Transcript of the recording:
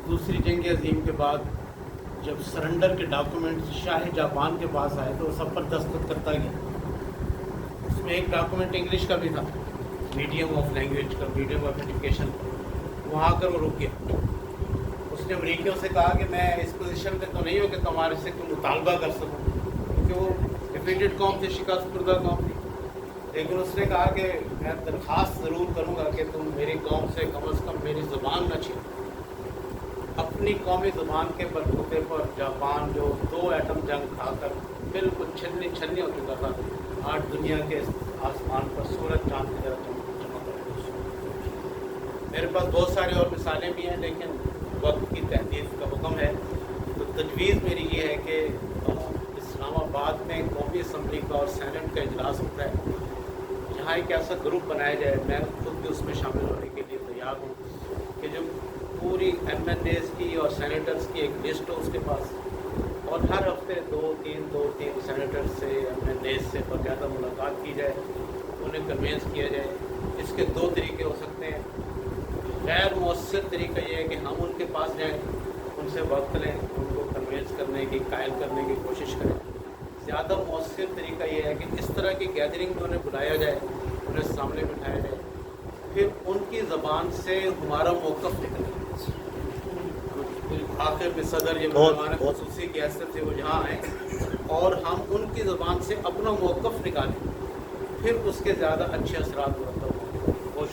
دوسری جنگ عظیم کے بعد جب سرنڈر کے ڈاکومنٹ شاہ جاپان کے پاس آئے تو سب پر دستخط کرتا گیا. اس میں ایک ڈاکومنٹ انگلش کا بھی تھا، میڈیم آف لینگویج کا، میڈیم آف ایجوکیشن. وہاں آ کر وہ رک گیا. اس نے امریکیوں سے کہا کہ میں اس پوزیشن پہ تو نہیں ہوں کہ تمہارے سے کوئی مطالبہ کر سکوں، کیونکہ وہ ڈیفیٹڈ قوم تھی، شکست خوردہ قوم تھی. لیکن اس نے کہا کہ میں درخواست ضرور کروں گا کہ تم میری قوم سے کم از کم میری زبان نہ چھینو. اپنی قومی زبان کے بلبوتے پر جاپان جو 2 ایٹم جنگ کھا کر بالکل چھنی چھنی ہو چکا تھا، آج دنیا کے آسمان پر سورج چاند کی طرح چمک رہا ہے. میرے پاس بہت سارے اور مثالیں بھی ہیں، لیکن وقت کی تحدید کا حکم ہے. تو تجویز میری یہ ہے کہ اسلام آباد میں قومی اسمبلی کا اور سینٹ کا اجلاس ہوتا ہے، جہاں ایک ایسا گروپ بنایا جائے، میں خود بھی اس میں شامل ہونے کے لیے تیار ہوں، کہ جو پوری ایم این ایز کی اور سینیٹرز کی ایک لسٹ ہو اس کے پاس، اور ہر ہفتے 2-3 سینیٹر سے، ایم این ایز سے باقاعدہ ملاقات کی جائے، انہیں کنوینس کیا جائے. اس کے 2 طریقے ہو سکتے ہیں. غیر مؤثر طریقہ یہ ہے کہ ہم ان کے پاس جائیں، ان سے وقت لیں، ان کو کنوینس کرنے کی، قائل کرنے کی کوشش کریں. زیادہ مؤثر طریقہ یہ ہے کہ اس طرح کی گیدرنگ میں انہیں بلایا جائے، انہیں سامنے بٹھایا جائے، پھر ان کی زبان سے ہمارا موقف نکلے. آخر میں صدر یہ مہمان خصوصی کی حیثیت سے وہ جہاں آئیں اور ہم ان کی زبان سے اپنا موقف نکالیں، پھر اس کے زیادہ اچھے اثرات مرتب ہوں.